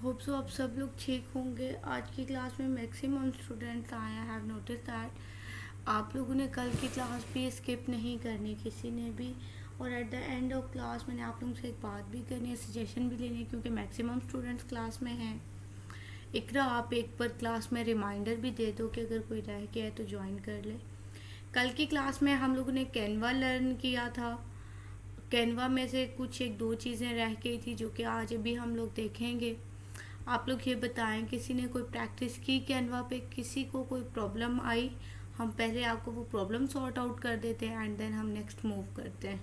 Hope so आप सब लोग ठीक होंगे। आज की क्लास में मैक्सिमम स्टूडेंट्स आए हैं। हैव नोटिस दैट आप लोगों ने कल की क्लास भी स्किप नहीं करनी किसी ने भी। और at the end of class मैंने आप लोगों से एक बात भी करनी है, सजेशन भी लेनी है, क्योंकि मैक्सिमम स्टूडेंट्स क्लास में हैं। इकरा आप एक बार क्लास में रिमाइंडर भी दे दो कि अगर कोई रह गया है तो ज्वाइन कर ले। कल की क्लास में हम लोगों ने कैनवा लर्न किया था। कैनवा में से कुछ एक दो चीज़ें रह गई थी जो कि आज अभी हम लोग देखेंगे। आप लोग ये बताएं, किसी ने कोई प्रैक्टिस की कैनवा पे, किसी को कोई प्रॉब्लम आई? हम पहले आपको वो प्रॉब्लम सॉर्ट आउट कर देते हैं एंड देन हम नेक्स्ट मूव करते हैं।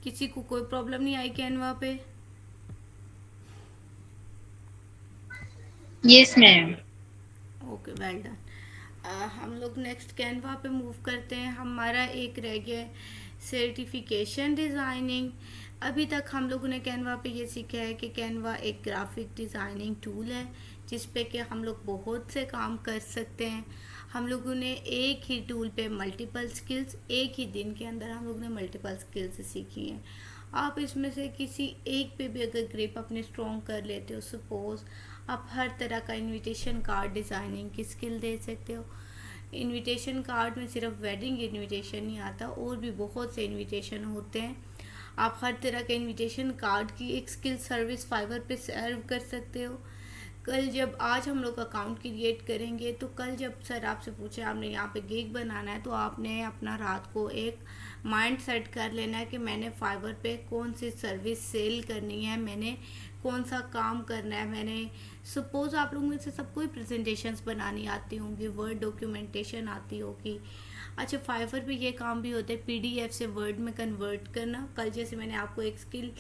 किसी को कोई प्रॉब्लम नहीं आई कैनवा पे? Yes, ma'am. Okay, well done. हम लोग नेक्स्ट कैनवा पे मूव करते हैं। हमारा एक रह गया सर्टिफिकेशन डिज़ाइनिंग। अभी तक हम लोगों ने कैनवा पे ये सीखा है कि कैनवा एक ग्राफिक डिज़ाइनिंग टूल है जिस पे कि हम लोग बहुत से काम कर सकते हैं। हम लोगों ने एक ही टूल पे मल्टीपल स्किल्स, एक ही दिन के अंदर हम लोगों ने मल्टीपल स्किल्स सीखी हैं। आप इसमें से किसी एक पे भी अगर ग्रिप अपने स्ट्रॉन्ग कर लेते हो, सपोज आप हर तरह का इनविटेशन कार्ड डिज़ाइनिंग की स्किल दे सकते हो। इनविटेशन कार्ड में सिर्फ वेडिंग इनविटेशन नहीं आता, और भी बहुत से इनविटेशन होते हैं। आप हर तरह के इनविटेशन कार्ड की एक स्किल सर्विस फाइवर पे सर्व कर सकते हो। कल जब आज हम लोग अकाउंट क्रिएट करेंगे तो कल जब सर आपसे पूछे आपने यहाँ पे गिग बनाना है, तो आपने अपना रात को एक माइंड सेट कर लेना है कि मैंने फाइवर पे कौन सी सर्विस सेल करनी है, मैंने कौन सा काम करना है। मैंने सपोज आप लोगों में से सबको ही प्रेजेंटेशंस बनानी आती होंगी, वर्ड डॉक्यूमेंटेशन आती होगी। अच्छा, फाइवर पे ये काम भी होता है पीडीएफ से वर्ड में कन्वर्ट करना। कल जैसे मैंने आपको एक स्किल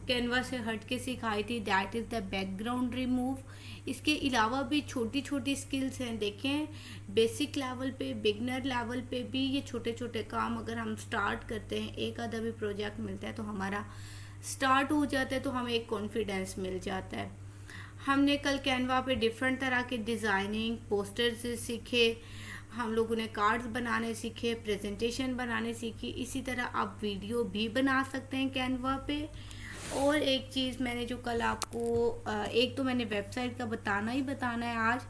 कैनवा से हट के सिखाई थी, that is the background remove. इसके अलावा भी छोटी छोटी स्किल्स हैं। देखें, बेसिक लेवल पे, बिगनर लेवल पे भी ये छोटे छोटे काम अगर हम स्टार्ट करते हैं, एक आधा भी प्रोजेक्ट मिलता है तो हमारा स्टार्ट हो जाता है, तो हमें एक कॉन्फिडेंस मिल जाता है। हमने कल कैनवा पे डिफरेंट तरह के डिज़ाइनिंग पोस्टर्स सीखे, हम लोगों ने कार्ड्स बनाने सीखे, प्रेजेंटेशन बनाने सीखी। इसी तरह आप वीडियो भी बना सकते हैं कैनवा पे। और एक चीज़ मैंने जो कल आपको एक तो मैंने वेबसाइट का बताना है आज,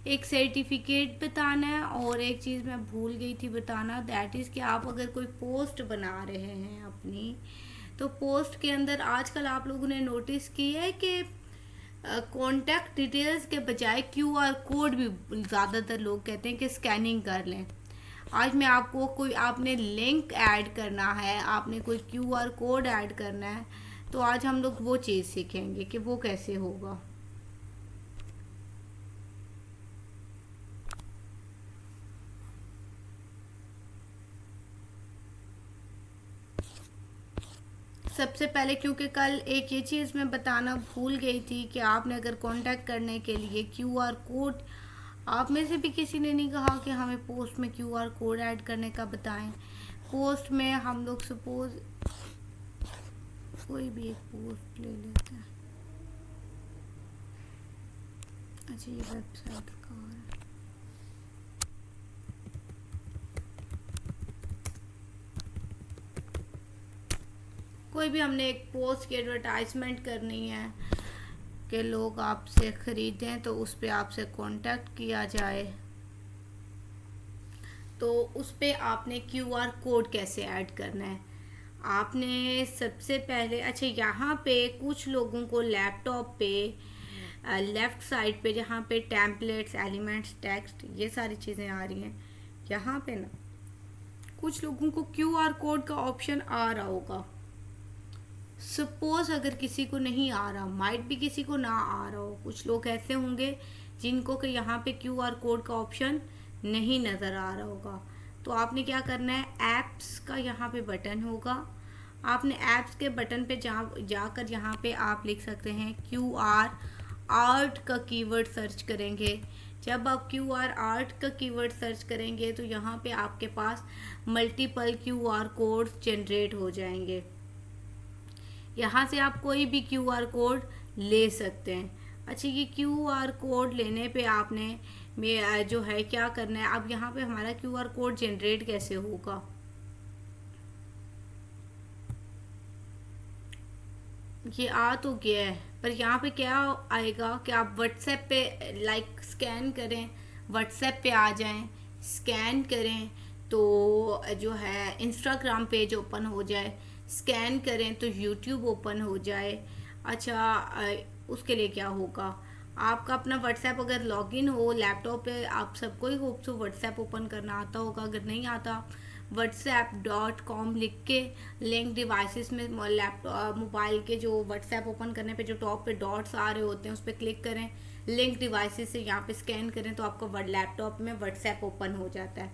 एक सर्टिफिकेट बताना है, और एक चीज़ मैं भूल गई थी बताना, दैट इज़ कि आप अगर कोई पोस्ट बना रहे हैं अपनी, तो पोस्ट के अंदर आजकल आप लोगों ने नोटिस किया है कि कॉन्टैक्ट डिटेल्स के बजाय क्यूआर कोड भी ज़्यादातर लोग कहते हैं कि स्कैनिंग कर लें। आज मैं आपको कोई आपने लिंक ऐड करना है, आपने कोई क्यूआर कोड ऐड करना है, तो आज हम लोग वो चीज़ सीखेंगे कि वो कैसे होगा। सबसे पहले, क्योंकि कल एक ये चीज़ मैं बताना भूल गई थी कि आपने अगर कांटेक्ट करने के लिए क्यूआर कोड, आप में से भी किसी ने नहीं कहा कि हमें पोस्ट में क्यूआर कोड ऐड करने का बताएं। पोस्ट में हम लोग सपोज कोई भी एक पोस्ट ले लेते हैं। अच्छा, ये वेबसाइट कहाँ है? कोई भी हमने एक पोस्ट की एडवर्टाइजमेंट करनी है कि लोग आपसे ख़रीदें, तो उस पर आपसे कांटेक्ट किया जाए, तो उस पर आपने क्यूआर कोड कैसे ऐड करना है? आपने सबसे पहले, अच्छा यहाँ पे कुछ लोगों को लैपटॉप पे लेफ़्ट साइड पे जहाँ पे टेम्पलेट्स, एलिमेंट्स, टेक्स्ट, ये सारी चीज़ें आ रही हैं, यहाँ पे ना कुछ लोगों को क्यूआर कोड का ऑप्शन आ रहा होगा। सपोज अगर किसी को नहीं आ रहा, माइट भी किसी को ना आ रहा हो, कुछ लोग ऐसे होंगे जिनको कि यहाँ पे क्यूआर कोड का ऑप्शन नहीं नज़र आ रहा होगा। तो आपने क्या करना है, ऐप्स का यहाँ पे बटन होगा, आपने ऐप्स के बटन पे जाकर यहाँ पे आप लिख सकते हैं क्यूआर आर्ट का कीवर्ड सर्च करेंगे। जब आप क्यूआर आर्ट का कीवर्ड सर्च करेंगे तो यहाँ पे आपके पास मल्टीपल क्यूआर कोड्स जनरेट हो जाएंगे। यहाँ से आप कोई भी क्यूआर कोड ले सकते हैं। अच्छा, ये क्यूआर कोड लेने पे आपने में जो है क्या करना है, अब यहाँ पे हमारा क्यूआर कोड जनरेट कैसे होगा? ये आ तो गया है, पर यहाँ पे क्या आएगा कि आप व्हाट्सएप पे लाइक स्कैन करें, व्हाट्सएप पे आ जाएं, स्कैन करें तो जो है इंस्टाग्राम पेज ओपन हो जाए, स्कैन करें तो यूट्यूब ओपन हो जाए। अच्छा, उसके लिए क्या होगा, आपका अपना व्हाट्सएप अगर लॉगिन हो लैपटॉप पे, आप सबको ही होप सो व्हाट्सएप ओपन करना आता होगा, अगर नहीं आता whatsapp.com लिख के लिंक डिवाइसेस में लैपटॉप मोबाइल के जो व्हाट्सएप ओपन करने पे जो टॉप पे डॉट्स आ रहे होते हैं उस पर क्लिक करें, लिंक डिवाइसेस से यहाँ पे स्कैन करें तो आपका लैपटॉप में व्हाट्सएप ओपन हो जाता है।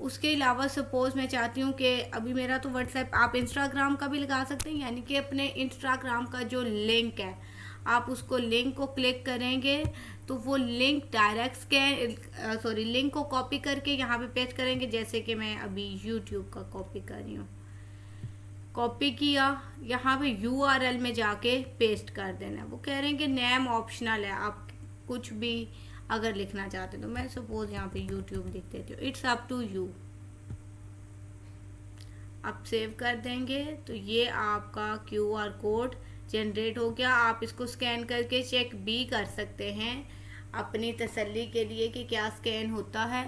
उसके अलावा सपोज मैं चाहती हूँ कि अभी मेरा तो व्हाट्सएप, आप इंस्टाग्राम का भी लगा सकते हैं, यानी कि अपने इंस्टाग्राम का जो लिंक है आप उसको लिंक को क्लिक करेंगे तो वो लिंक डायरेक्ट स्कैन लिंक को कॉपी करके यहाँ पे पेस्ट करेंगे, जैसे कि मैं अभी यूट्यूब का कॉपी कर रही हूँ। कॉपी किया, यहाँ पे यूआरएल में जाके पेस्ट कर देना है। वो कह रहे हैं कि नेम ऑप्शनल है, आप कुछ भी अगर लिखना चाहते तो मैं सपोज यहाँ पे यूट्यूब लिख देती हूँ, इट्स अप टू यू। आप सेव कर देंगे तो ये आपका क्यूआर कोड जनरेट हो गया। आप इसको स्कैन करके चेक भी कर सकते हैं अपनी तसल्ली के लिए कि क्या स्कैन होता है।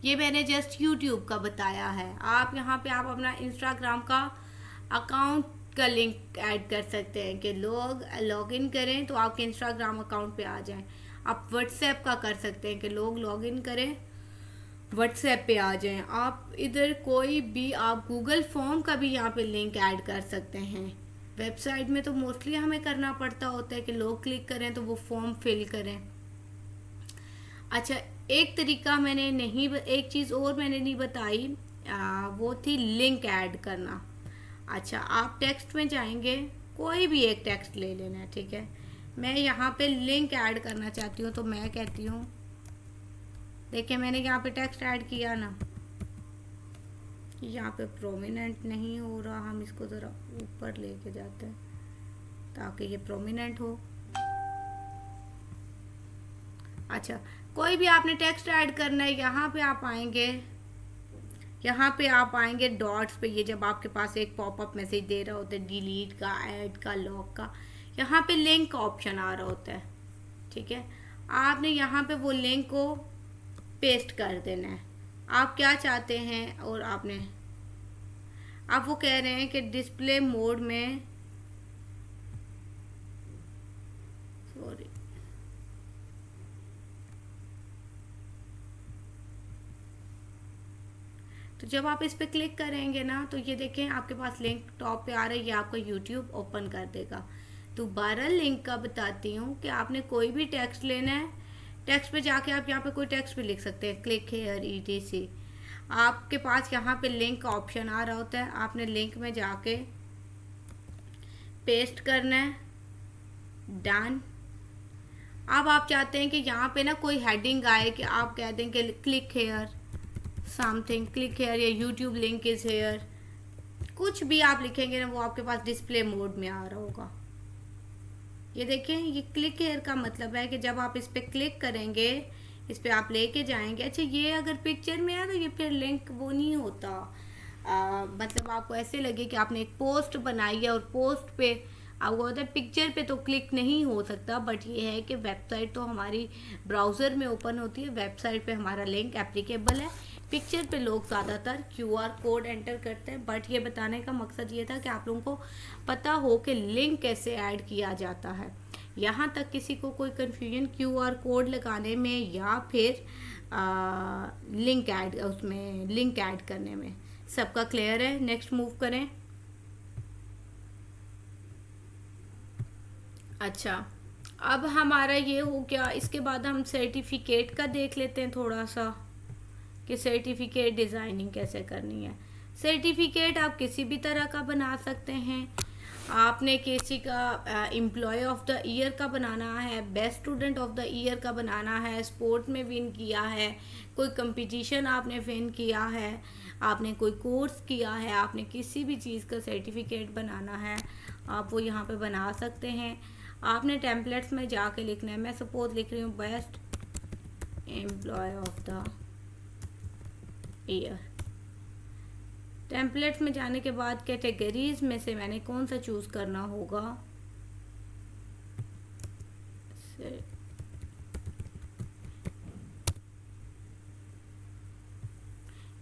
ये मैंने जस्ट यूट्यूब का बताया है। आप यहाँ पे आप अपना इंस्टाग्राम का अकाउंट का लिंक ऐड कर सकते हैं कि लोग लॉग इन करें तो आपके इंस्टाग्राम अकाउंट पे आ जाएं। आप व्हाट्सएप का कर सकते हैं कि लोग लॉग इन करें व्हाट्सएप पे आ जाएं। आप इधर कोई भी, आप गूगल फॉर्म का भी यहाँ पे लिंक ऐड कर सकते हैं। वेबसाइट में तो मोस्टली हमें करना पड़ता होता है कि लोग क्लिक करें तो वो फॉर्म फिल करें। अच्छा, एक तरीका मैंने नहीं, एक चीज़ और मैंने नहीं बताई, वो थी लिंक ऐड करना। अच्छा, आप टेक्स्ट में जाएंगे, कोई भी एक टेक्स्ट ले लेना है, ठीक है। मैं यहाँ पे लिंक ऐड करना चाहती हूँ तो मैं कहती हूँ, देखिए मैंने यहाँ पे टेक्स्ट ऐड किया ना, यहाँ पे प्रोमिनेंट नहीं हो रहा, हम इसको ज़रा ऊपर लेके जाते हैं ताकि ये प्रोमिनेंट हो। अच्छा, कोई भी आपने टेक्स्ट ऐड करना है, यहाँ पे आप आएंगे, यहाँ पे आप आएंगे डॉट्स पे, ये जब आपके पास एक पॉपअप मैसेज दे रहा होता है डिलीट का, ऐड का, लॉक का, यहाँ पे लिंक का ऑप्शन आ रहा होता है, ठीक है। आपने यहाँ पे वो लिंक को पेस्ट कर देना है, आप क्या चाहते हैं, और आपने, आप वो कह रहे हैं कि डिस्प्ले मोड में, सॉरी, तो जब आप इस पर क्लिक करेंगे ना तो ये देखें आपके पास लिंक टॉप पे आ रहा है, ये आपका यूट्यूब ओपन कर देगा। दोबारा लिंक का बताती हूँ कि आपने कोई भी टेक्स्ट लेना है, टेक्स्ट पे जाके आप यहाँ पे कोई टेक्स्ट भी लिख सकते हैं, क्लिक हेयर ETC। आपके पास यहाँ पे लिंक का ऑप्शन आ रहा होता है, आपने लिंक में जाके पेस्ट करना है, डन। अब आप चाहते हैं कि यहाँ पे ना कोई हेडिंग आए कि आप कह दें कि click here something, click here या यूट्यूब लिंक इज हेयर, कुछ भी आप लिखेंगे ना वो आपके पास डिस्प्ले मोड में आ रहा होगा। ये देखें, ये क्लिक हेयर का मतलब है कि जब आप इस पर क्लिक करेंगे, इस पर आप लेके जाएंगे। अच्छा, ये अगर पिक्चर में है तो ये फिर लिंक वो नहीं होता, मतलब आपको ऐसे लगे कि आपने एक पोस्ट बनाई है और पोस्ट पे आपको होता है, पिक्चर पे तो क्लिक नहीं हो सकता। बट ये है कि वेबसाइट तो हमारी ब्राउज़र में ओपन होती है, वेबसाइट पे हमारा लिंक एप्लीकेबल है। पिक्चर पे लोग ज़्यादातर QR कोड एंटर करते हैं, बट ये बताने का मकसद ये था कि आप लोगों को पता हो कि लिंक कैसे ऐड किया जाता है। यहाँ तक किसी को कोई कन्फ्यूजन QR कोड लगाने में या फिर लिंक ऐड, उसमें लिंक ऐड करने में, सबका क्लियर है। नेक्स्ट मूव करें। अच्छा, अब हमारा ये हो गया, इसके बाद हम सर्टिफिकेट का देख लेते हैं थोड़ा सा कि सर्टिफिकेट डिज़ाइनिंग कैसे करनी है। सर्टिफिकेट आप किसी भी तरह का बना सकते हैं। आपने किसी का एम्प्लॉय ऑफ द ईयर का बनाना है, best student of the year का बनाना है, स्पोर्ट में विन किया है, कोई कंपटीशन आपने विन किया है, आपने कोई कोर्स किया है, आपने किसी भी चीज़ का सर्टिफिकेट बनाना है, आप वो यहाँ पे बना सकते हैं। आपने टेम्पलेट्स में जाके लिखना है, मैं सपोज लिख रही हूँ best employee of the year. Templates में जाने के बाद कैटेगरीज में से मैंने कौन सा चूज़ करना होगा,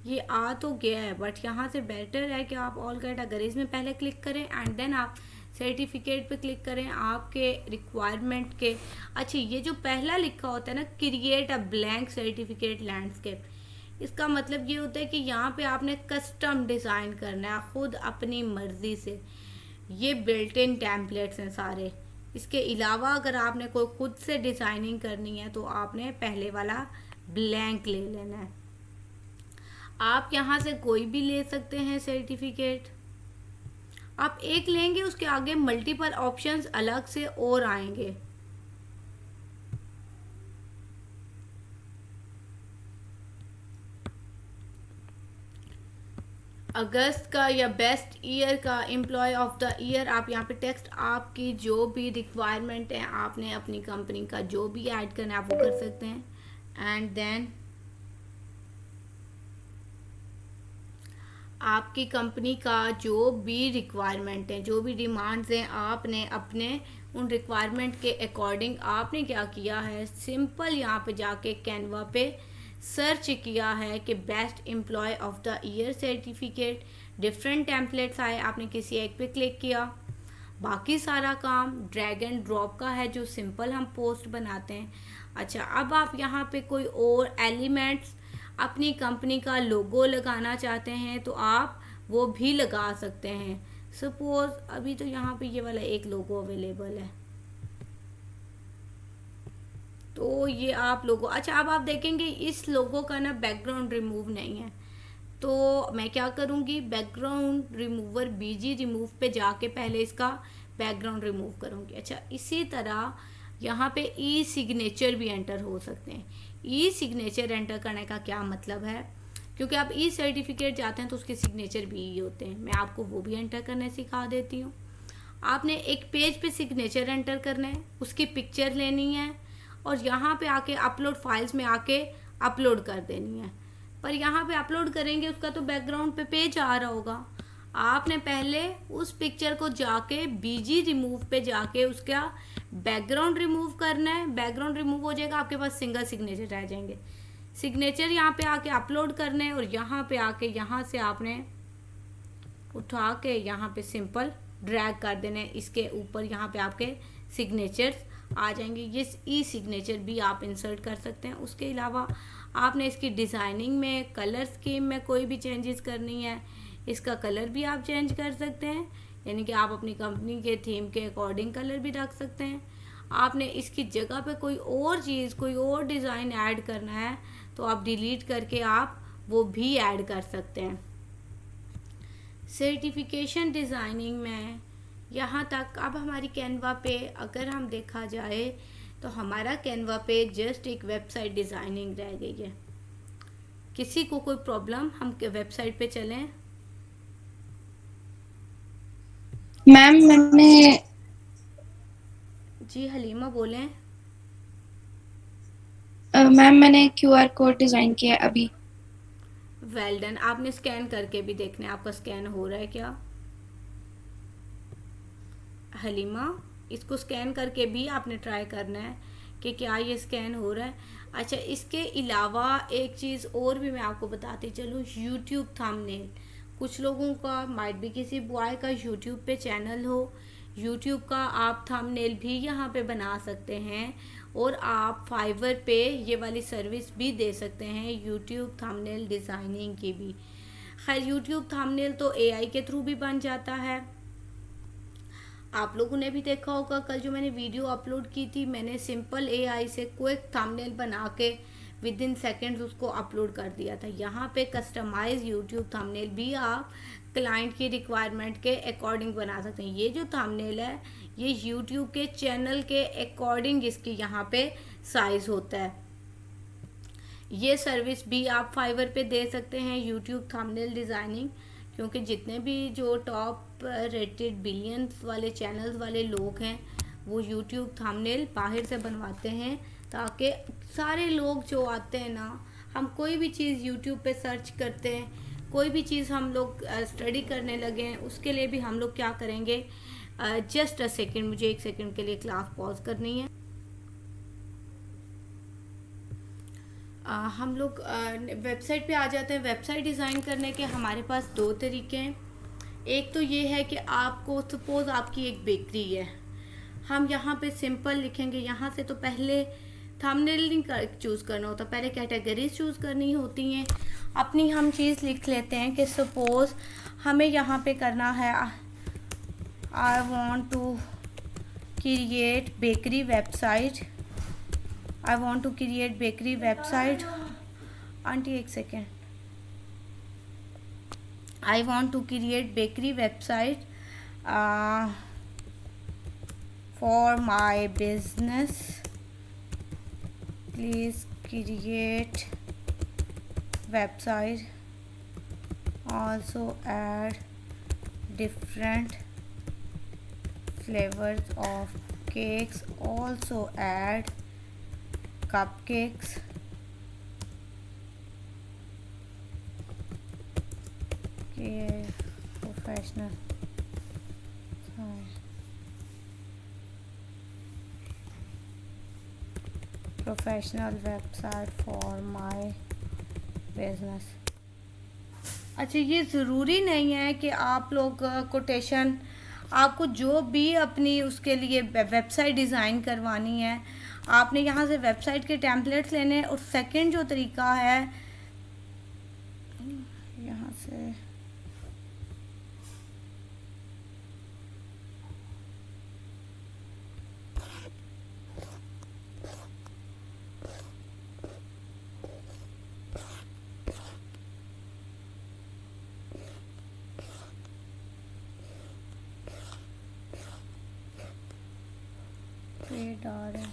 ये आ तो गया है, बट यहाँ से बेटर है कि आप ऑल कैटेगरीज में पहले क्लिक करें एंड देन आप सर्टिफिकेट पे क्लिक करें आपके रिक्वायरमेंट के। अच्छा, ये जो पहला लिखा होता है ना, create a blank certificate landscape, इसका मतलब ये होता है कि यहाँ पे आपने कस्टम डिज़ाइन करना है खुद अपनी मर्जी से। ये बिल्ट इन टेम्पलेट्स हैं सारे। इसके अलावा अगर आपने कोई खुद से डिज़ाइनिंग करनी है तो आपने पहले वाला ब्लैंक ले लेना है। आप यहाँ से कोई भी ले सकते हैं सर्टिफिकेट। आप एक लेंगे उसके आगे मल्टीपल ऑप्शंस अलग से और आएंगे। अगस्त का या बेस्ट ईयर का, एम्प्लॉय ऑफ द ईयर, आप यहाँ पे टेक्स्ट आपकी जो भी रिक्वायरमेंट है आपने अपनी कंपनी का जो भी ऐड करना है आप वो कर सकते हैं। एंड देन आपकी कंपनी का जो भी रिक्वायरमेंट है, जो भी डिमांड्स हैं, आपने अपने उन रिक्वायरमेंट के अकॉर्डिंग आपने क्या किया है, सिंपल यहाँ पे जाके कैनवा पे सर्च किया है कि best employee of the year certificate. Different templates आए, आपने किसी एक पे क्लिक किया। बाकी सारा काम ड्रैग एंड ड्रॉप का है जो सिंपल हम पोस्ट बनाते हैं। अच्छा, अब आप यहाँ पे कोई और एलिमेंट्स, अपनी कंपनी का लोगो लगाना चाहते हैं तो आप वो भी लगा सकते हैं। सपोज अभी तो यहाँ पे ये वाला एक लोगो अवेलेबल है, तो ये आप लोगो। अच्छा, अब आप देखेंगे इस लोगो का ना बैकग्राउंड रिमूव नहीं है, तो मैं क्या करूँगी, बैकग्राउंड रिमूवर बीजी रिमूव पे जाके पहले इसका बैकग्राउंड रिमूव करूँगी। अच्छा, इसी तरह यहाँ पे ई सिग्नेचर भी एंटर हो सकते हैं। ई सिग्नेचर एंटर करने का क्या मतलब है, क्योंकि आप ई सर्टिफिकेट जाते हैं तो उसके सिग्नेचर भी ई होते हैं। मैं आपको वो भी एंटर करने सिखा देती हूँ। आपने एक पेज पे सिग्नेचर एंटर करना है, उसकी पिक्चर लेनी है और यहाँ पे आके अपलोड फाइल्स में आके अपलोड कर देनी है। पर यहाँ पे अपलोड करेंगे उसका तो बैकग्राउंड पे पेज आ रहा होगा। आपने पहले उस पिक्चर को जाके बीजी रिमूव पे जाके उसका बैकग्राउंड रिमूव करना है। बैकग्राउंड रिमूव हो जाएगा, आपके पास सिंगल सिग्नेचर रह जाएंगे। सिग्नेचर यहाँ पे आके अपलोड करने हैं और यहाँ पे आके यहाँ से आपने उठा के यहाँ पे सिंपल ड्रैग कर देने, इसके ऊपर यहाँ पे आपके सिग्नेचर्स आ जाएंगे। ये ई सिग्नेचर भी आप इंसर्ट कर सकते हैं। उसके अलावा आपने इसकी डिज़ाइनिंग में, कलर स्कीम में कोई भी चेंजेस करनी है, इसका कलर भी आप चेंज कर सकते हैं, यानी कि आप अपनी कंपनी के थीम के अकॉर्डिंग कलर भी रख सकते हैं। आपने इसकी जगह पे कोई और चीज़, कोई और डिज़ाइन ऐड करना है तो आप डिलीट करके आप वो भी ऐड कर सकते हैं। सर्टिफिकेशन डिज़ाइनिंग में यहाँ तक। अब हमारी कैनवा पे अगर हम देखा जाए तो हमारा कैनवा पे जस्ट एक वेबसाइट डिज़ाइनिंग रह गई है। किसी को कोई प्रॉब्लम, हम वेबसाइट पे चलें। मैम मैंने जी हलीमा बोलें। मैम मैंने QR कोड डिज़ाइन किया है अभी। Well done. आपने स्कैन करके भी देखना है आपका स्कैन हो रहा है क्या हलीमा, इसको स्कैन करके भी आपने ट्राई करना है कि क्या ये स्कैन हो रहा है। अच्छा, इसके अलावा एक चीज़ और भी मैं आपको बताती चलूँ, यूट्यूब थंबनेल। कुछ लोगों का, माइट भी किसी बॉय का यूट्यूब पे चैनल हो, यूट्यूब का आप थंबनेल भी यहाँ पे बना सकते हैं और आप फाइवर पे ये वाली सर्विस भी दे सकते हैं, यूट्यूब थंबनेल डिज़ाइनिंग की भी। खैर, यूट्यूब थंबनेल तो AI के थ्रू भी बन जाता है। आप लोगों ने भी देखा होगा, कल जो मैंने वीडियो अपलोड की थी, मैंने सिंपल AI से क्विक थंबनेल बना के विद इन सेकेंड्स उसको अपलोड कर दिया था। यहाँ पे कस्टमाइज यूट्यूब थंबनेल भी आप क्लाइंट की रिक्वायरमेंट के अकॉर्डिंग बना सकते हैं। ये जो थंबनेल है ये यूट्यूब के चैनल के अकॉर्डिंग इसकी यहाँ पे साइज होता है। ये सर्विस भी आप फाइवर पे दे सकते हैं, यूट्यूब थंबनेल डिज़ाइनिंग, क्योंकि जितने भी जो टॉप रेटेड बिलियंस वाले चैनल्स वाले लोग हैं वो यूट्यूब थंबनेल बाहर से बनवाते हैं, ताकि सारे लोग जो आते हैं ना, हम कोई भी चीज़ यूट्यूब पे सर्च करते हैं, कोई भी चीज़ हम लोग स्टडी करने लगे हैं, उसके लिए भी हम लोग क्या करेंगे, जस्ट अ सेकेंड, मुझे 1 सेकेंड के लिए क्लास पॉज करनी है। हम लोग वेबसाइट पे आ जाते हैं। वेबसाइट डिज़ाइन करने के हमारे पास दो तरीके हैं। एक तो ये है कि आपको सपोज़ आपकी एक बेकरी है, हम यहाँ पे सिंपल लिखेंगे। यहाँ से तो पहले थंबनेल नहीं चूज़ करना होता, पहले कैटेगरीज चूज़ करनी होती हैं। अपनी हम चीज़ लिख लेते हैं कि सपोज़ हमें यहाँ पे करना है I want to create bakery website. I want to create bakery website. Aunty एक second. I want to create bakery website for my business. Please create website, also add different flavors of cakes, also add cupcakes, professional website for my business. अच्छा, ये ज़रूरी नहीं है कि आप लोग quotation, आपको जो भी अपनी उसके लिए वेबसाइट डिज़ाइन करवानी है, आपने यहाँ से वेबसाइट के टेम्पलेट्स लेने हैं। और सेकंड जो तरीका है, यहाँ से डाल है।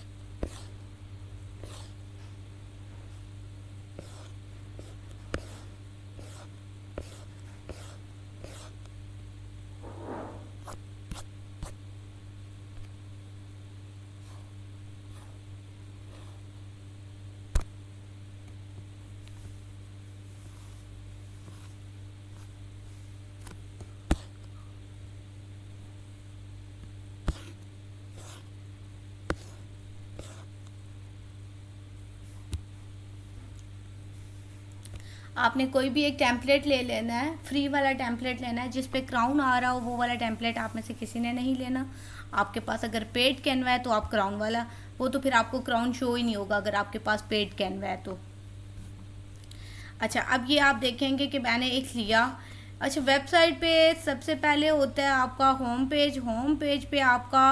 आपने कोई भी एक टेम्पलेट ले लेना है, फ्री वाला टेम्पलेट लेना है जिस पे क्राउन आ रहा हो। वो वाला टेम्पलेट आप में से किसी ने नहीं लेना। आपके पास अगर पेड कैनवा है तो आप क्राउन वाला, वो तो फिर आपको क्राउन शो ही नहीं होगा अगर आपके पास पेड कैनवा है तो। अच्छा, अब ये आप देखेंगे कि मैंने एक लिया। अच्छा, वेबसाइट पे सबसे पहले होता है आपका होम पेज। होम पेज पे आपका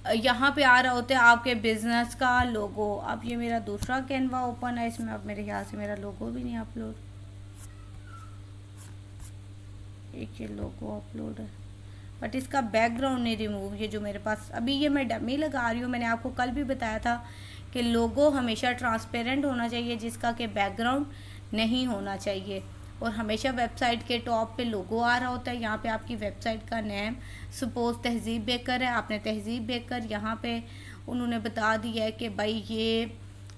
यहाँ पे आ रहा होता है आपके बिज़नेस का लोगो। अब ये मेरा दूसरा कैनवा ओपन है, इसमें अब मेरे ख्याल से मेरा लोगो भी नहीं अपलोड, एक ये लोगो अपलोड है बट इसका बैकग्राउंड नहीं रिमूव। ये जो मेरे पास अभी ये मैं डमी लगा रही हूँ, मैंने आपको कल भी बताया था कि लोगो हमेशा ट्रांसपेरेंट होना चाहिए जिसका कि बैकग्राउंड नहीं होना चाहिए। और हमेशा वेबसाइट के टॉप पे लोगो आ रहा होता है। यहाँ पे आपकी वेबसाइट का नेम सपोज तहज़ीब बेकर है, आपने तहज़ीब बेकर यहाँ पे उन्होंने बता दिया है कि भाई ये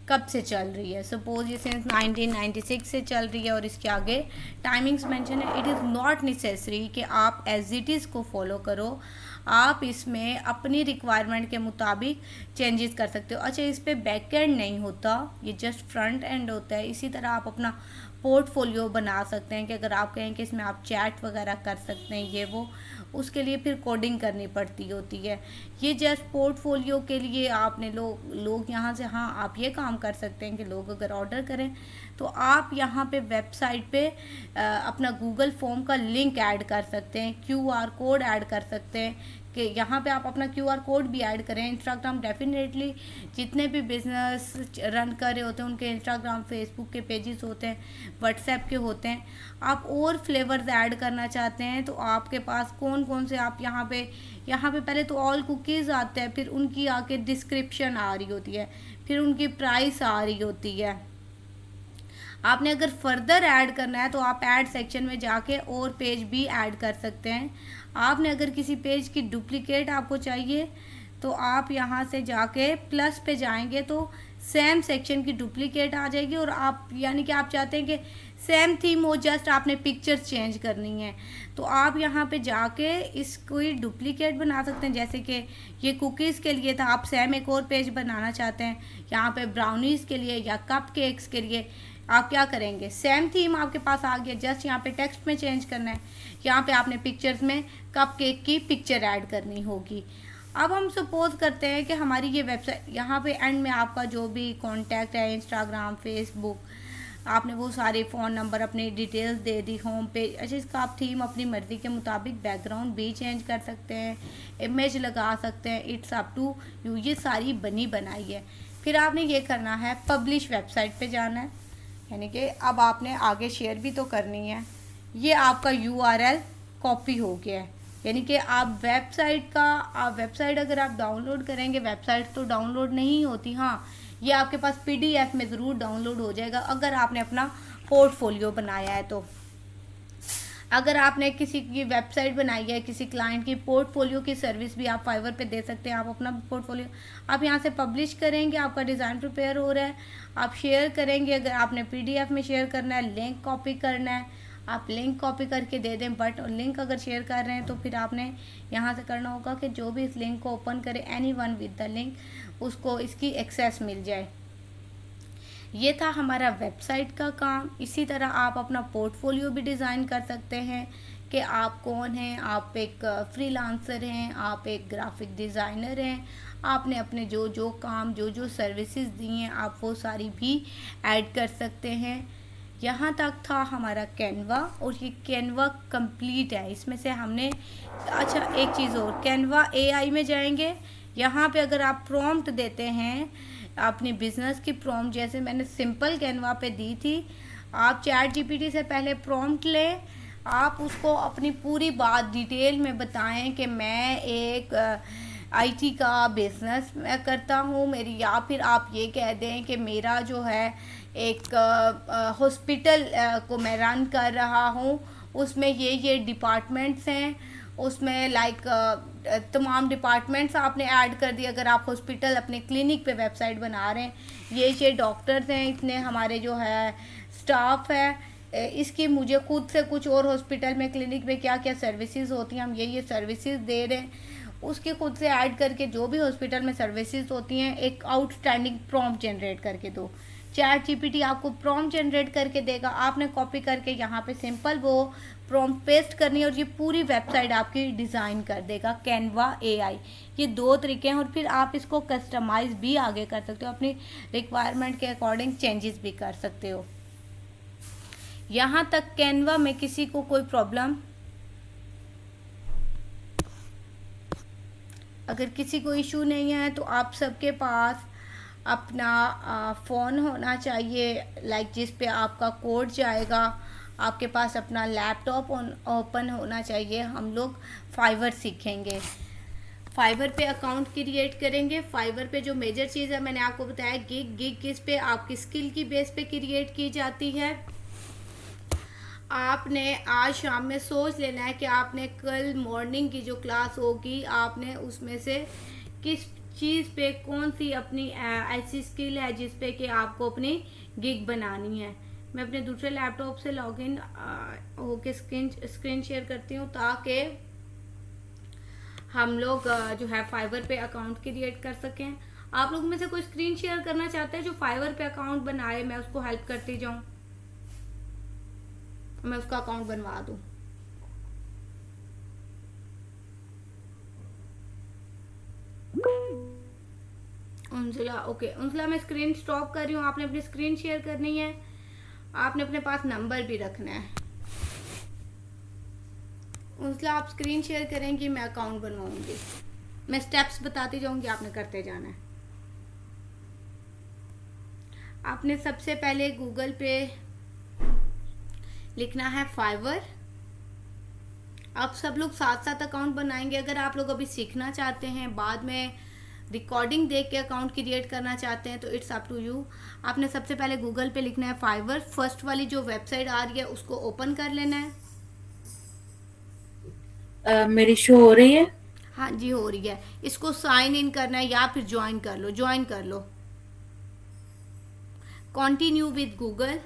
कब से चल रही है। सपोज ये सिंस 1996 से चल रही है और इसके आगे टाइमिंग्स मेंशन है। इट इज़ नॉट नेसेसरी कि आप एज इट इज़ को फॉलो करो, आप इसमें अपनी रिक्वायरमेंट के मुताबिक चेंजेस कर सकते हो। अच्छा, इस पर बैक एंड नहीं होता, ये जस्ट फ्रंट एंड होता है। इसी तरह आप अपना पोर्टफोलियो बना सकते हैं कि अगर आप कहें कि इसमें आप चैट वगैरह कर सकते हैं, ये वो, उसके लिए फिर कोडिंग करनी पड़ती होती है। ये जस्ट पोर्टफोलियो के लिए आपने लोग यहाँ से, हाँ आप ये काम कर सकते हैं कि लोग अगर ऑर्डर करें तो आप यहाँ पे वेबसाइट पे अपना गूगल फॉर्म का लिंक ऐड कर सकते हैं, QR कोड ऐड कर सकते हैं कि यहाँ पे आप अपना QR कोड भी ऐड करें। इंस्टाग्राम डेफिनेटली जितने भी बिजनेस रन कर रहे होते हैं उनके इंस्टाग्राम फेसबुक के पेजेस होते हैं, व्हाट्सएप के होते हैं। आप और फ्लेवर्स ऐड करना चाहते हैं तो आपके पास कौन कौन से, आप यहाँ पे पहले तो ऑल कुकीज़ आते हैं, फिर उनकी आके डिस्क्रिप्शन आ रही होती है, फिर उनकी प्राइस आ रही होती है। आपने अगर फर्दर ऐड करना है तो आप ऐड सेक्शन में जाके और पेज भी ऐड कर सकते हैं। आपने अगर किसी पेज की डुप्लीकेट आपको चाहिए तो आप यहाँ से जाके प्लस पे जाएंगे तो सेम सेक्शन की डुप्लीकेट आ जाएगी। और आप यानी कि आप चाहते हैं कि सेम थीम हो, जस्ट आपने पिक्चर्स चेंज करनी है। तो आप यहाँ पे जाके इसको डुप्लीकेट बना सकते हैं। जैसे कि ये कुकीज़ के लिए था, आप सेम एक और पेज बनाना चाहते हैं यहाँ पे ब्राउनीज़ के लिए या कप केक्स के लिए, आप क्या करेंगे, सेम थीम आपके पास आ गया, जस्ट यहाँ पे टेक्स्ट में चेंज करना है। यहाँ पे आपने पिक्चर्स में कप केक की पिक्चर ऐड करनी होगी। अब हम सपोज करते हैं कि हमारी ये वेबसाइट, यहाँ पे एंड में आपका जो भी कॉन्टैक्ट है, इंस्टाग्राम, फेसबुक, आपने वो सारे फ़ोन नंबर, अपनी डिटेल्स दे दी, होम पेज। अच्छा, इसका आप थीम अपनी मर्ज़ी के मुताबिक बैकग्राउंड भी चेंज कर सकते हैं, इमेज लगा सकते हैं, इट्स अप टू यू। ये सारी बनी बनाई है। फिर आपने ये करना है, पब्लिश वेबसाइट पे जाना है, यानी कि अब आपने आगे शेयर भी तो करनी है। ये आपका URL कॉपी हो गया है, यानी कि आप वेबसाइट अगर आप डाउनलोड करेंगे, वेबसाइट तो डाउनलोड नहीं होती, हाँ ये आपके पास PDF में ज़रूर डाउनलोड हो जाएगा अगर आपने अपना पोर्टफोलियो बनाया है। तो अगर आपने किसी की वेबसाइट बनाई है, किसी क्लाइंट की, पोर्टफोलियो की सर्विस भी आप फाइवर पे दे सकते हैं। आप अपना पोर्टफोलियो आप यहाँ से पब्लिश करेंगे, आपका डिज़ाइन प्रिपेयर हो रहा है, आप शेयर करेंगे। अगर आपने PDF में शेयर करना है, लिंक कॉपी करना है, आप लिंक कॉपी करके दे दें। बट लिंक अगर शेयर कर रहे हैं तो फिर आपने यहाँ से करना होगा कि जो भी इस लिंक को ओपन करे, एनीवन विद द लिंक, उसको इसकी एक्सेस मिल जाए। ये था हमारा वेबसाइट का काम। इसी तरह आप अपना पोर्टफोलियो भी डिज़ाइन कर सकते हैं कि आप कौन हैं, आप एक फ्रीलांसर हैं, आप एक ग्राफिक डिज़ाइनर हैं, आपने अपने जो जो काम, जो जो सर्विसेज दी हैं, आप वो सारी भी ऐड कर सकते हैं। यहाँ तक था हमारा कैनवा, और ये कैनवा कंप्लीट है। इसमें से हमने, अच्छा एक चीज़ और, कैनवा AI में जाएंगे। यहाँ पे अगर आप प्रॉम्प्ट देते हैं अपनी बिज़नेस की प्रॉम्प्ट, जैसे मैंने सिंपल कैनवा पे दी थी, आप चैट GPT से पहले प्रॉम्प्ट लें, आप उसको अपनी पूरी बात डिटेल में बताएं कि मैं एक IT का बिज़नेस मैं करता हूँ मेरी, या फिर आप ये कह दें कि मेरा जो है एक हॉस्पिटल को मैं रन कर रहा हूँ, उसमें ये डिपार्टमेंट्स हैं, उसमें लाइक तमाम डिपार्टमेंट्स आपने ऐड कर दिए। अगर आप हॉस्पिटल अपने क्लिनिक पे वेबसाइट बना रहे हैं, ये डॉक्टर्स हैं, इतने हमारे जो है स्टाफ है, इसकी मुझे खुद से कुछ और हॉस्पिटल में, क्लिनिक में क्या क्या सर्विसेज होती हैं, हम ये सर्विसेज दे रहे हैं, उसके खुद से ऐड करके जो भी हॉस्पिटल में सर्विसेज होती हैं, एक आउटस्टैंडिंग प्रॉम्प्ट जनरेट करके दो। चैट GPT आपको प्रॉम्प्ट जनरेट करके देगा, आपने कॉपी करके यहाँ पे सिंपल वो प्रॉम्प्ट पेस्ट करनी है और ये पूरी वेबसाइट आपकी डिज़ाइन कर देगा कैनवा AI। ये 2 तरीके हैं, और फिर आप इसको कस्टमाइज़ भी आगे कर सकते हो, अपनी रिक्वायरमेंट के अकॉर्डिंग चेंजेस भी कर सकते हो। यहाँ तक कैनवा में किसी को कोई प्रॉब्लम? अगर किसी को इशू नहीं है तो आप सबके पास अपना फ़ोन होना चाहिए, लाइक जिस पे आपका कोड जाएगा, आपके पास अपना लैपटॉप ओपन होना चाहिए। हम लोग फाइवर सीखेंगे, फाइवर पे अकाउंट क्रिएट करेंगे। फाइवर पे जो मेजर चीज़ है मैंने आपको बताया, गिग किस पे, आपकी स्किल की बेस पे क्रिएट की जाती है। आपने आज शाम में सोच लेना है कि आपने कल मॉर्निंग की जो क्लास होगी, आपने उसमें से किस चीज़ पे, कौन सी अपनी ऐसी स्किल है जिस पे कि आपको अपनी गिग बनानी है। मैं अपने दूसरे लैपटॉप से लॉगिन होके स्क्रीन शेयर करती हूँ ताकि हम लोग जो है फाइवर पे अकाउंट क्रिएट कर सकें। आप लोग में से कोई स्क्रीन शेयर करना चाहते हैं जो फाइवर पे अकाउंट बनाए, मैं उसको हेल्प करती जाऊँ, मैं उसका अकाउंट बनवा दूँ। उंजला, ओके उंजला, मैं स्क्रीन स्टॉप कर रही हूँ, आपने अपनी स्क्रीन शेयर करनी है, आपने अपने पास नंबर भी रखना है। उंजला आप स्क्रीन शेयर करेंगी, मैं अकाउंट बनवाऊंगी, मैं स्टेप्स बताती जाऊंगी, आपने करते जाना है। आपने सबसे पहले गूगल पे लिखना है फाइवर। आप सब लोग साथ साथ अकाउंट बनाएंगे। अगर आप लोग अभी सीखना चाहते हैं, बाद में रिकॉर्डिंग देख के अकाउंट क्रिएट करना चाहते हैं, तो इट्स अप टू यू। आपने सबसे पहले गूगल पे लिखना है फाइवर, फर्स्ट वाली जो वेबसाइट आ रही है उसको ओपन कर लेना है। मेरी शो हो रही है? हाँ जी हो रही है। इसको साइन इन करना है या फिर ज्वाइन कर लो, ज्वाइन कर लो। Continue with Google.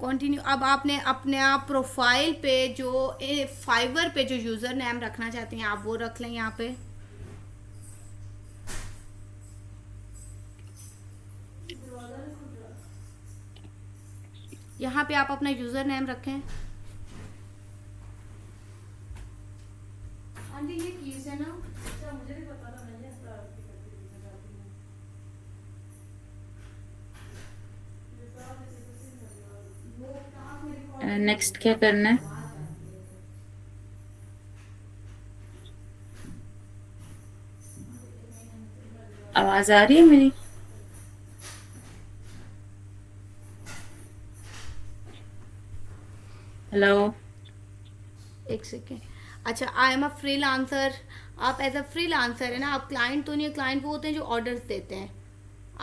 कंटिन्यू। अब आपने अपने आप प्रोफाइल पे जो फाइवर पे जो यूज़र नेम रखना चाहते हैं आप वो रख लें यहाँ पे। यहाँ पे आप अपना यूज़र नेम रखें। आंटी ये कीज़ है ना? अच्छा मुझे भी पता था, मैंने नेक्स्ट क्या करना है? आवाज आ रही है मेरी? हेलो। एक सेकेंड। अच्छा, आई एम अ फ्रीलांसर। आप एज अ फ्रीलांसर है ना, आप क्लाइंट तो नहीं, क्लाइंट वो होते हैं जो ऑर्डर्स देते हैं।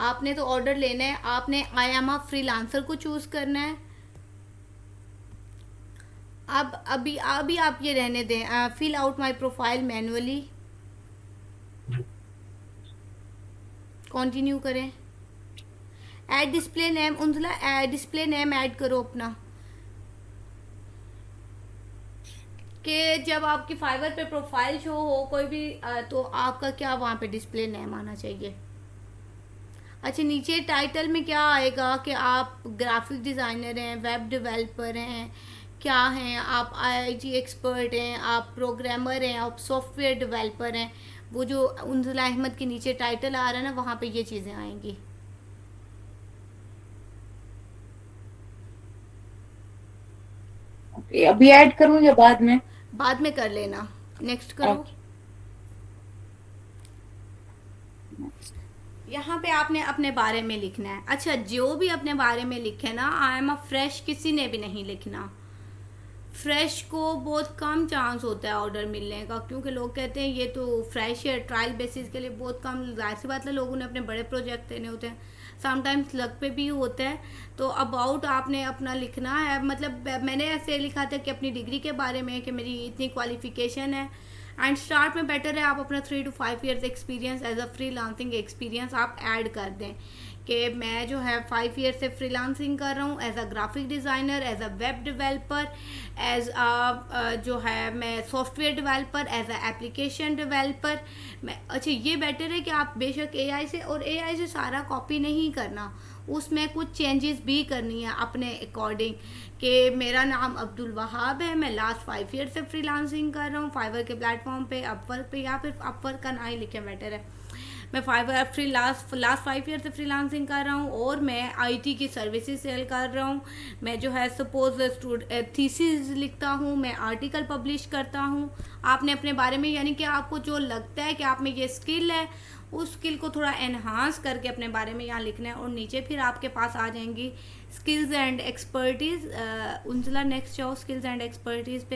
आपने तो ऑर्डर लेना है, आपने आई एम अ फ्रीलांसर को चूज़ करना है। अब अभी अभी आप ये रहने दें, fill out my profile manually, continue करें। ऐड डिस्प्ले नेम उनसला, डिस्प्ले नेम ऐड करो अपना, कि जब आपकी फाइवर पे प्रोफाइल शो हो कोई भी तो आपका क्या वहाँ पे डिस्प्ले नेम आना चाहिए। अच्छा, नीचे टाइटल में क्या आएगा कि आप ग्राफिक डिज़ाइनर हैं, वेब डेवलपर हैं, क्या हैं आप, आईटी एक्सपर्ट हैं, आप प्रोग्रामर हैं, आप सॉफ्टवेयर डेवलपर हैं। वो जो उनजुला अहमद के नीचे टाइटल आ रहा है ना, वहाँ पे ये चीज़ें आएंगी। अभी ऐड करूं या बाद में? बाद में कर लेना, नेक्स्ट करो। यहाँ पे आपने अपने बारे में लिखना है। अच्छा, जो भी अपने बारे में लिखे ना, आई एम अ फ्रेश किसी ने भी नहीं लिखना। फ्रेश को बहुत कम चांस होता है ऑर्डर मिलने का, क्योंकि लोग कहते हैं ये तो फ्रेश है, ट्रायल बेसिस के लिए बहुत कम। जाहिर सी बात है, लोगों ने अपने बड़े प्रोजेक्ट देने होते हैं, समटाइम्स लक पे भी होता है। तो अबाउट आपने अपना लिखना है। मतलब मैंने ऐसे लिखा था कि अपनी डिग्री के बारे में कि मेरी इतनी क्वालिफिकेशन है। एंड स्टार्ट में बेटर है आप अपना 3 to 5 years experience as a freelancing experience आप ऐड कर दें कि मैं जो है 5 ईयर से फ्रीलांसिंग कर रहा हूँ as a graphic designer, as a web developer, as a जो है मैं software developer, as a application developer. मैं अच्छा, ये बेटर है कि आप बेशक एआई से, और एआई से सारा कॉपी नहीं करना, उसमें कुछ चेंजेस भी करनी है अपने अकॉर्डिंग। कि मेरा नाम अब्दुल वहाब है, मैं लास्ट 5 ईयर से फ्रीलांसिंग कर रहा हूँ फाइवर के प्लेटफॉर्म पे, अपवर्क पे, या फिर अपवर्क का ना ही लिखे बेटर है। मैं लास्ट 5 ईयर से फ्रीलांसिंग कर रहा हूँ और मैं आईटी की सर्विसेज सेल कर रहा हूँ। मैं जो है सपोज थीसिस लिखता हूँ, मैं आर्टिकल पब्लिश करता हूँ। आपने अपने बारे में, यानी कि आपको जो लगता है कि आप में ये स्किल है, उस स्किल को थोड़ा एनहांस करके अपने बारे में यहाँ लिखना है। और नीचे फिर आपके पास आ जाएंगी स्किल्स एंड एक्सपर्टीज़। उनसला नेक्स्ट जाओ, स्किल्स एंड एक्सपर्टीज़ पे,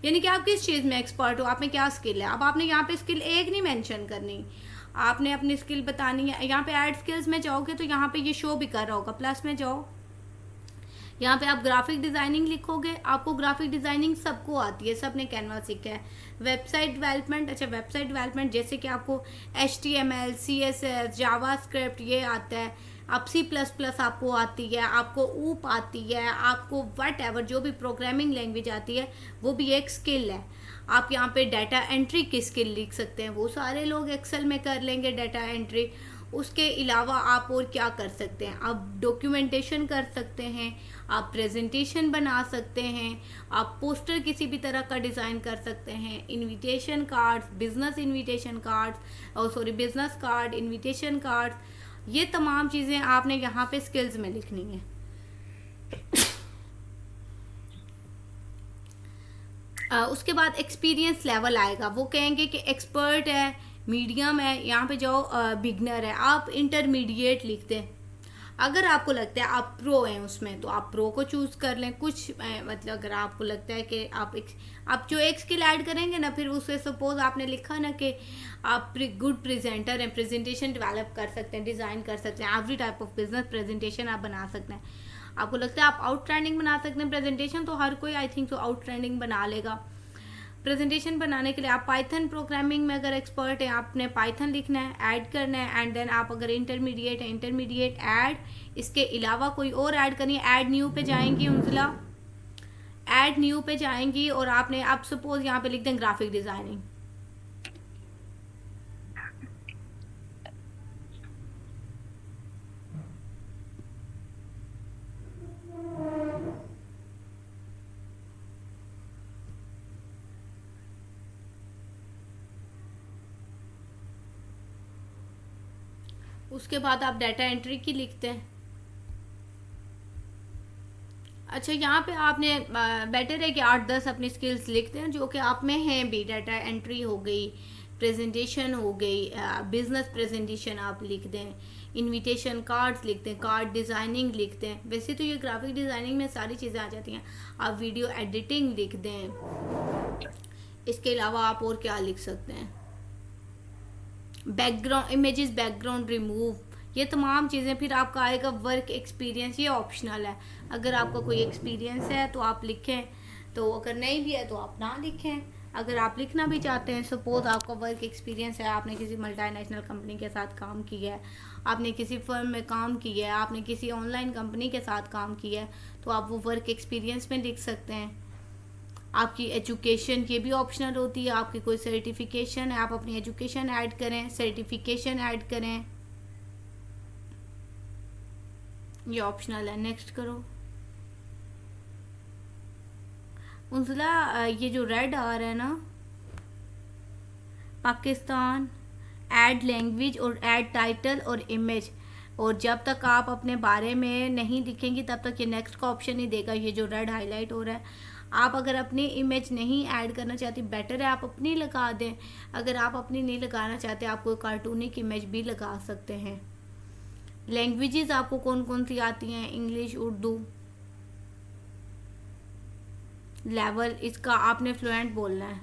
यानी कि आप किस चीज़ में एक्सपर्ट हो, आप में क्या स्किल है। अब आपने यहाँ पे स्किल एक नहीं मेंशन करनी, आपने अपनी स्किल बतानी है। यहाँ पे ऐड स्किल्स में जाओगे तो यहाँ पे ये शो भी कर रहा होगा, प्लस में जाओ, यहाँ पे आप ग्राफिक डिज़ाइनिंग लिखोगे। आपको ग्राफिक डिज़ाइनिंग सबको आती है, सब ने कैनवा सीखा है। वेबसाइट डेवलपमेंट, अच्छा वेबसाइट डेवलपमेंट जैसे कि आपको HTML, CSS, जावास्क्रिप्ट ये आता है, आप C++ आपको आती है, आपको ऊप आती है, आपको वट एवर जो भी प्रोग्रामिंग लैंग्वेज आती है वो भी एक स्किल है। आप यहाँ पे डाटा एंट्री की स्किल लिख सकते हैं, वो सारे लोग एक्सेल में कर लेंगे डाटा एंट्री। उसके अलावा आप और क्या कर सकते हैं, आप डॉक्यूमेंटेशन कर सकते हैं, आप प्रेजेंटेशन बना सकते हैं, आप पोस्टर किसी भी तरह का डिज़ाइन कर सकते हैं, invitation cards, business invitation cards, और sorry business card, invitation cards, ये तमाम चीज़ें आपने यहाँ पे स्किल्स में लिखनी है। उसके बाद एक्सपीरियंस लेवल आएगा, वो कहेंगे कि एक्सपर्ट है, मीडियम है, यहाँ पे जाओ बिगनर है, आप इंटरमीडिएट लिखते हैं। अगर आपको लगता है आप प्रो हैं उसमें तो आप प्रो को चूज़ कर लें। कुछ मतलब अगर आपको लगता है कि आप जो एक स्किल ऐड करेंगे ना, फिर उससे सपोज आपने लिखा ना कि आप गुड प्रेजेंटर हैं, प्रेजेंटेशन डेवलप कर सकते हैं, डिज़ाइन कर सकते हैं, every type of business presentation आप बना सकते हैं। आपको लगता है आप आउट ट्रेंडिंग बना सकते हैं प्रेजेंटेशन, तो हर कोई आई थिंक तो आउट ट्रेंडिंग बना लेगा। प्रेजेंटेशन बनाने के लिए आप पाइथन प्रोग्रामिंग में अगर एक्सपर्ट हैं, आपने पाइथन लिखना है, ऐड करना है, एंड देन आप अगर इंटरमीडिएट है, इंटरमीडिएट ऐड, इसके अलावा कोई और ऐड करनी है, ऐड न्यू पे जाएंगी उनजिला, ऐड न्यू पे जाएंगी और आपने आप सपोज यहाँ पे लिख दें ग्राफिक डिजाइनिंग। उसके बाद आप डाटा एंट्री की लिखते हैं। अच्छा, यहाँ पे आपने बेटर है कि 8-10 अपनी स्किल्स लिखते हैं जो कि आप में हैं भी। डाटा एंट्री हो गई, प्रेजेंटेशन हो गई, बिजनेस प्रेजेंटेशन आप लिख दें, इनविटेशन कार्ड्स लिखते हैं, कार्ड डिज़ाइनिंग लिखते हैं। वैसे तो ये ग्राफिक डिज़ाइनिंग में सारी चीज़ें आ जाती हैं। आप वीडियो एडिटिंग लिख दें। इसके अलावा आप और क्या लिख सकते हैं, बैकग्राउंड इमेजेस, बैकग्राउंड रिमूव, ये तमाम चीज़ें। फिर आपका आएगा वर्क एक्सपीरियंस, ये ऑप्शनल है। अगर आपका कोई एक्सपीरियंस है तो आप लिखें, तो अगर नहीं भी है तो आप ना लिखें। अगर आप लिखना भी चाहते हैं, सपोज आपका वर्क एक्सपीरियंस है, आपने किसी मल्टीनेशनल कंपनी के साथ काम किया है, आपने किसी फर्म में काम किया है, आपने किसी ऑनलाइन कंपनी के साथ काम किया है, तो आप वो वर्क एक्सपीरियंस में लिख सकते हैं। आपकी एजुकेशन ये भी ऑप्शनल होती है। आपकी कोई सर्टिफिकेशन है, आप अपनी एजुकेशन ऐड करें, सर्टिफिकेशन ऐड करें, ये ऑप्शनल है। नेक्स्ट करो। उनजिला ये जो रेड आ रहा है ना, पाकिस्तान, ऐड लैंग्वेज और ऐड टाइटल और इमेज, और जब तक आप अपने बारे में नहीं लिखेंगी तब तक ये नेक्स्ट का ऑप्शन नहीं देगा। ये जो रेड हाईलाइट हो रहा है, आप अगर अपनी इमेज नहीं ऐड करना चाहती, बेटर है आप अपनी लगा दें। अगर आप अपनी नहीं लगाना चाहते, आप कोई कार्टूनिक इमेज भी लगा सकते हैं। लैंग्वेजेस आपको कौन कौन सी आती हैं, इंग्लिश, उर्दू, लेवल इसका आपने फ्लुएंट बोलना है।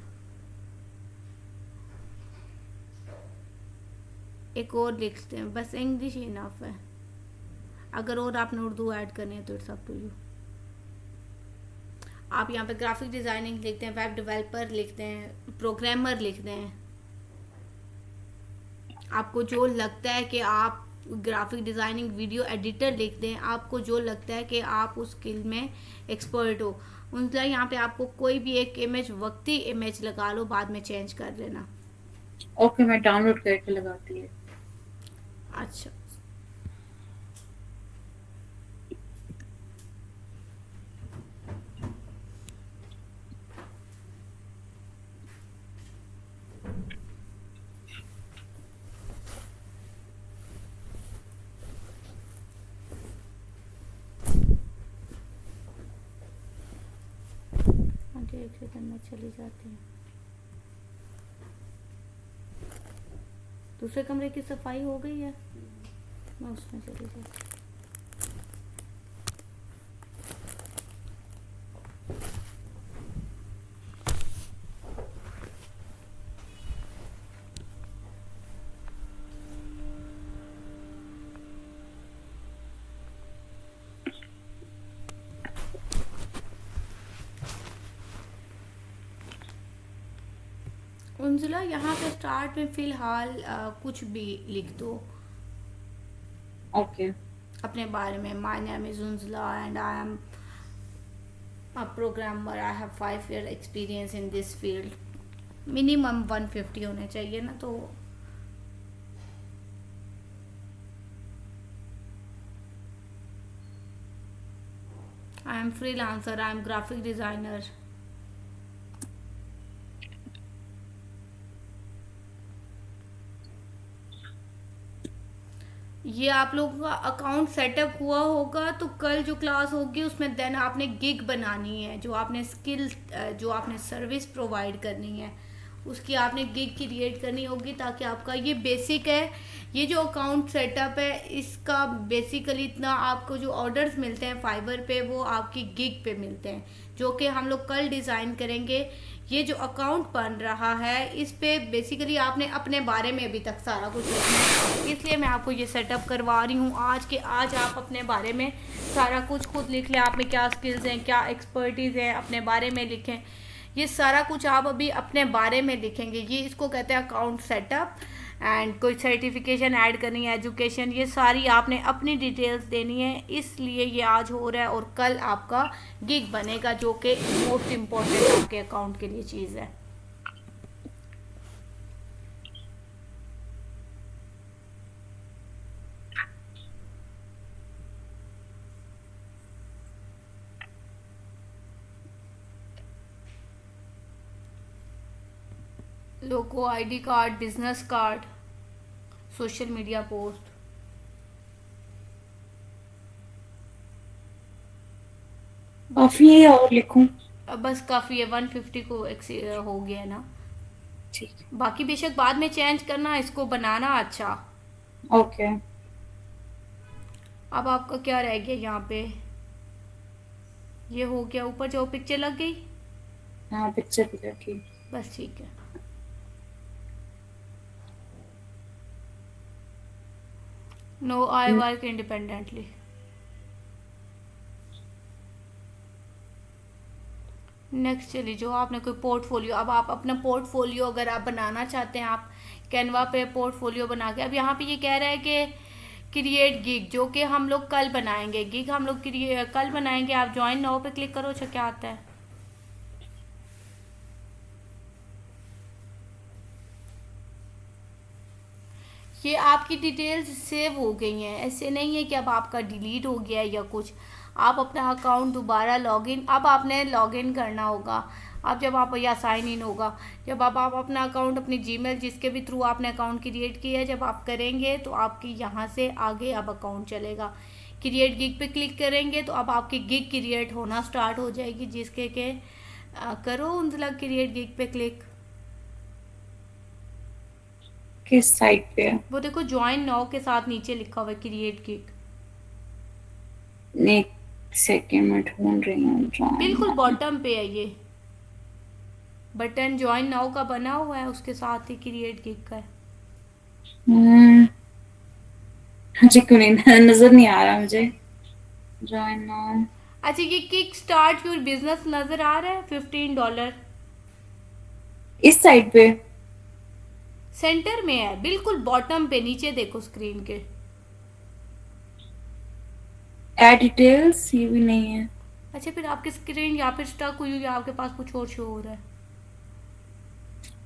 एक और लिखते हैं, बस इंग्लिश इनफ है। अगर और आपने उर्दू ऐड करनी है तो इट्स अप टू यू। आप यहाँ पे ग्राफिक डिजाइनिंग लिखते हैं, वेब डेवलपर लिखते हैं, प्रोग्रामर लिखते हैं। आपको जो लगता है कि आप ग्राफिक डिजाइनिंग, वीडियो एडिटर लिखते हैं, आपको जो लगता है कि आप उस स्किल में एक्सपर्ट हो, उनका यहाँ पे आपको कोई भी एक इमेज, वक्ती इमेज लगा लो, बाद में चेंज कर लेना। ओके, मैं डाउनलोड करके लगाती है। अच्छा, एक सेकंड में चली जाती है। दूसरे कमरे की सफाई हो गई है, मैं उसमें चली जाती हूँ। उनजिला यहाँ पे स्टार्ट में फिलहाल कुछ भी लिख दो ओके, अपने बारे में। माय नेम इज उनजिला and I am a programmer, I have 5 year experience in this field. Minimum 150 होने चाहिए ना, तो I am freelancer, I am graphic designer. ये आप लोगों का अकाउंट सेटअप हुआ होगा तो कल जो क्लास होगी उसमें देन आपने गिग बनानी है, जो आपने स्किल, जो आपने सर्विस प्रोवाइड करनी है, उसकी आपने गिग क्रिएट करनी होगी, ताकि आपका ये बेसिक है। ये जो अकाउंट सेटअप है इसका बेसिकली इतना आपको जो ऑर्डर्स मिलते हैं फाइवर पे, वो आपकी गिग पे मिलते हैं, जो कि हम लोग कल डिज़ाइन करेंगे। ये जो अकाउंट बन रहा है इस पे बेसिकली आपने अपने बारे में अभी तक सारा कुछ लिखना है, इसलिए मैं आपको ये सेटअप करवा रही हूँ आज के आज। आप अपने बारे में सारा कुछ खुद लिख लें, आप में क्या स्किल्स हैं, क्या एक्सपर्टीज़ हैं, अपने बारे में लिखें। ये सारा कुछ आप अभी अपने बारे में लिखेंगे। ये इसको कहते हैं अकाउंट सेटअप। एंड कोई सर्टिफिकेशन ऐड करनी है, एजुकेशन, ये सारी आपने अपनी डिटेल्स देनी है। इसलिए ये आज हो रहा है और कल आपका गिग बनेगा, जो कि मोस्ट इम्पोर्टेंट आपके अकाउंट के लिए चीज़ है। Logo, ID card, business card, social media post. काफी है या और लिखूं? अब बस काफ़ी है, 150 को हो गया है ना। ठीक है। बाकी बेशक बाद में चेंज करना, इसको बनाना अच्छा। ओके। अब आपका क्या रह गया यहाँ पे? ये हो गया, ऊपर जो पिक्चर लग गई, हाँ, पिक्चर भी रखी। बस ठीक है। No, I work independently. Next चलिए, जो आपने कोई पोर्टफोलियो, अब आप अपना पोर्टफोलियो अगर आप बनाना चाहते हैं, आप कैनवा पे पोर्टफोलियो बना के, अब यहाँ पे ये कह रहा है कि क्रिएट गिग, जो कि हम लोग कल बनाएंगे। गिग हम लोग कल बनाएंगे। आप ज्वाइन नाउ पे क्लिक करो। अच्छा, क्या आता है? ये आपकी डिटेल्स सेव हो गई हैं, ऐसे नहीं है कि अब आपका डिलीट हो गया है या कुछ। आप अपना अकाउंट दोबारा लॉगिन, अब आपने लॉगिन करना होगा। अब जब आप, या साइन इन होगा, जब आप अपना अकाउंट अपनी जीमेल जिसके भी थ्रू आपने अकाउंट क्रिएट किया है, जब आप करेंगे तो आपकी यहाँ से आगे अब अकाउंट चलेगा। क्रिएट गिग पे क्लिक करेंगे तो अब आपकी गिग क्रिएट होना स्टार्ट हो जाएगी, जिसके के करो उनला क्रिएट गिग पे क्लिक। किस साइट पे है? वो देखो ज्वाइन नाउ के साथ नीचे लिखा हुआ है क्रिएट गिग। एक सेकेंड में ढूंढ रही हूँ। बिल्कुल बॉटम पे है ये बटन, ज्वाइन नाउ का बना हुआ है, उसके साथ ही क्रिएट गिग का है। मुझे क्यों नहीं नजर नहीं आ रहा मुझे। Join now. अच्छा, ये किक स्टार्ट योर बिजनेस नजर आ रहा है, $15 इस साइड पे सेंटर में है, बिल्कुल बॉटम पे, नीचे देखो स्क्रीन के। ऐड डिटेल्स, ये भी नहीं है। अच्छा, फिर आपकी स्क्रीन या फिर स्टक हुई या आपके पास कुछ और शो हो रहा है?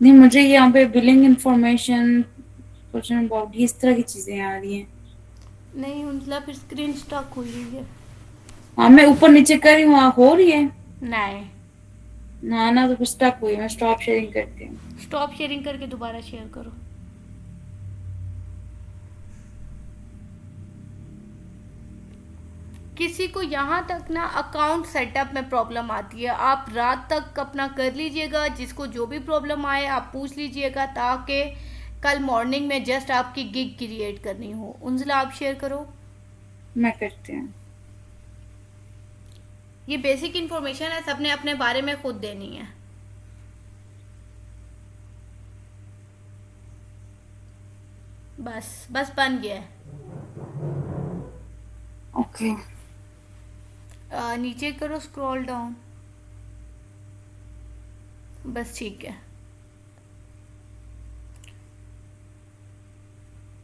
नहीं, मुझे यहाँ पे बिलिंग इंफॉर्मेशन, क्वेश्चन अबाउट, इस तरह की चीजें आ रही हैं। नहीं, मतलब फिर स्क्रीन स्टक हुई है। हाँ, मैं ऊपर नीचे कर रही हूँ, हो रही है नहीं, ना ना, तो फिर स्टक हुई। मैं स्टॉप शेयरिंग करती हूँ। स्टॉप शेयरिंग करके दोबारा शेयर करो। किसी को यहाँ तक ना अकाउंट सेटअप में प्रॉब्लम आती है, आप रात तक अपना कर लीजिएगा। जिसको जो भी प्रॉब्लम आए आप पूछ लीजिएगा, ताकि कल मॉर्निंग में जस्ट आपकी गिग क्रिएट करनी हो। उनजला आप शेयर करो। मैं करती हूँ। ये बेसिक इन्फॉर्मेशन है, सबने अपने बारे में खुद देनी है। बस बस बन गया है। ओके। नीचे करो, स्क्रॉल डाउन। बस ठीक है।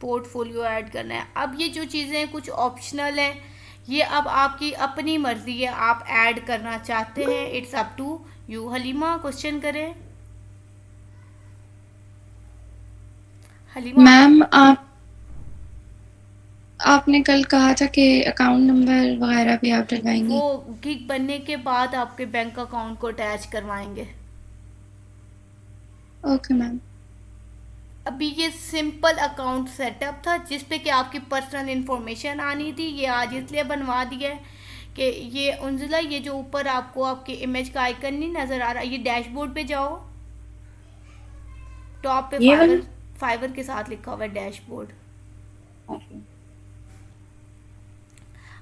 पोर्टफोलियो ऐड करना है। अब ये जो चीज़ें कुछ ऑप्शनल हैं, ये अब आपकी अपनी मर्जी है, आप ऐड करना चाहते हैं, it's up to you. Halima question करें। हलीमा, मैम आपने कल कहा था कि अकाउंट नंबर वगैरह भी आप डलवाएंगी। वो गिग बनने के बाद आपके बैंक अकाउंट को अटैच करवाएंगे। Okay ma'am. अभी ये सिंपल अकाउंट सेटअप था जिस पे कि आपकी पर्सनल इंफॉर्मेशन आनी थी। ये आज इसलिए बनवा दिया है कि ये उनजला, ये जो ऊपर आपको आपके इमेज का आइकन नहीं नज़र आ रहा, ये डैशबोर्ड पे जाओ, टॉप पे फाइवर के साथ लिखा हुआ है डैशबोर्ड।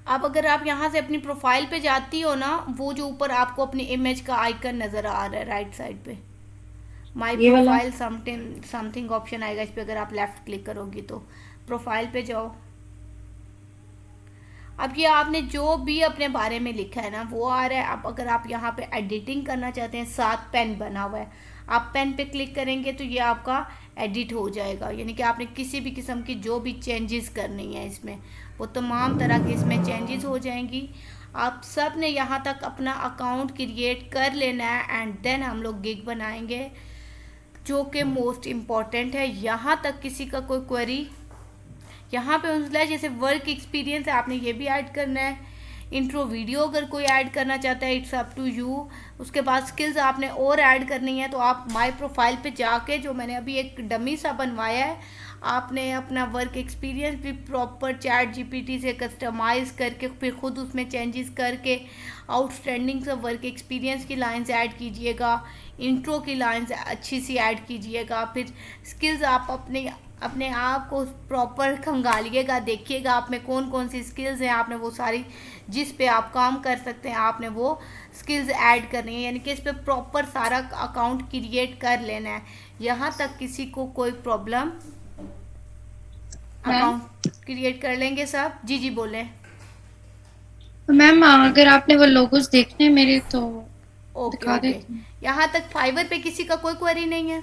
अब अगर आप यहाँ से अपनी प्रोफाइल पे जाती हो ना, वो जो ऊपर आपको अपनी इमेज का आइकन नज़र आ रहा है राइट साइड पे, माई प्रोफाइल समथिंग ऑप्शन आएगा। इस पर अगर आप लेफ्ट क्लिक करोगी तो प्रोफाइल पे जाओ। अब ये आपने जो भी अपने बारे में लिखा है ना वो आ रहा है। अब अगर आप यहाँ पे एडिटिंग करना चाहते हैं, साथ पेन बना हुआ है, आप पेन पे क्लिक करेंगे तो ये आपका एडिट हो जाएगा। यानी कि आपने किसी भी किस्म की जो भी चेंजेस करनी है इसमें, वो तमाम तरह की इसमें चेंजेस हो जाएंगी। आप सब ने यहाँ तक अपना अकाउंट क्रिएट कर लेना है एंड देन हम लोग गिग बनाएंगे, जो कि मोस्ट इम्पॉर्टेंट है। यहाँ तक किसी का कोई क्वेरी यहाँ पे उनसे जैसे वर्क एक्सपीरियंस है, आपने ये भी ऐड करना है। इंट्रो वीडियो अगर कोई ऐड करना चाहता है, इट्स अप टू यू। उसके बाद स्किल्स आपने और ऐड करनी है, तो आप माय प्रोफाइल पे जाके, जो मैंने अभी एक डमी सा बनवाया है, आपने अपना वर्क एक्सपीरियंस भी प्रॉपर चैट जीपीटी से कस्टमाइज़ करके फिर खुद उसमें चेंजेस करके आउटस्टैंडिंग सा वर्क एक्सपीरियंस की लाइंस ऐड कीजिएगा, इंट्रो की लाइंस अच्छी सी ऐड कीजिएगा। फिर स्किल्स आप अपने आप को प्रॉपर खंगालिएगा, देखिएगा आप में कौन कौन सी स्किल्स हैं, आपने वो सारी जिस पे आप काम कर सकते हैं आपने वो स्किल्स ऐड करनी है। यानी कि इस पे प्रॉपर सारा अकाउंट क्रिएट कर लेना है। यहाँ तक किसी को कोई प्रॉब्लम? अकाउंट क्रिएट कर लेंगे सब? जी जी बोलें मैम। अगर आपने वो लोगोस देखने हैं मेरे तो ओके दिखा ओके। देती हूँ। यहाँ तक फाइवर पे किसी का कोई क्वेरी नहीं है?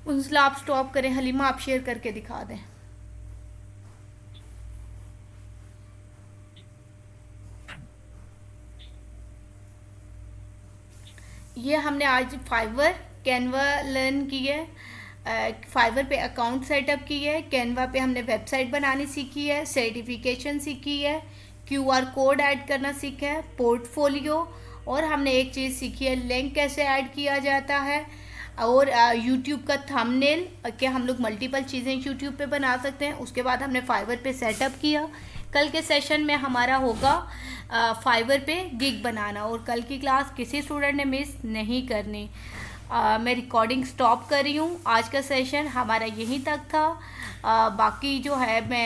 उनसे आप स्टॉप करें, हलीमा आप शेयर करके दिखा दें। ये हमने आज फाइवर कैनवा लर्न की है, फाइवर पे अकाउंट सेटअप की है, कैनवा पे हमने वेबसाइट बनानी सीखी है, सर्टिफिकेशन सीखी है, क्यूआर कोड ऐड करना सीखा है, पोर्टफोलियो, और हमने एक चीज़ सीखी है लिंक कैसे ऐड किया जाता है, और यूट्यूब का थंबनेल कि हम लोग मल्टीपल चीज़ें यूट्यूब पे बना सकते हैं। उसके बाद हमने फाइवर पे सेटअप किया। कल के सेशन में हमारा होगा फाइवर पे गिग बनाना, और कल की क्लास किसी स्टूडेंट ने मिस नहीं करनी। मैं रिकॉर्डिंग स्टॉप कर रही हूँ। आज का सेशन हमारा यहीं तक था। बाकी जो है मैं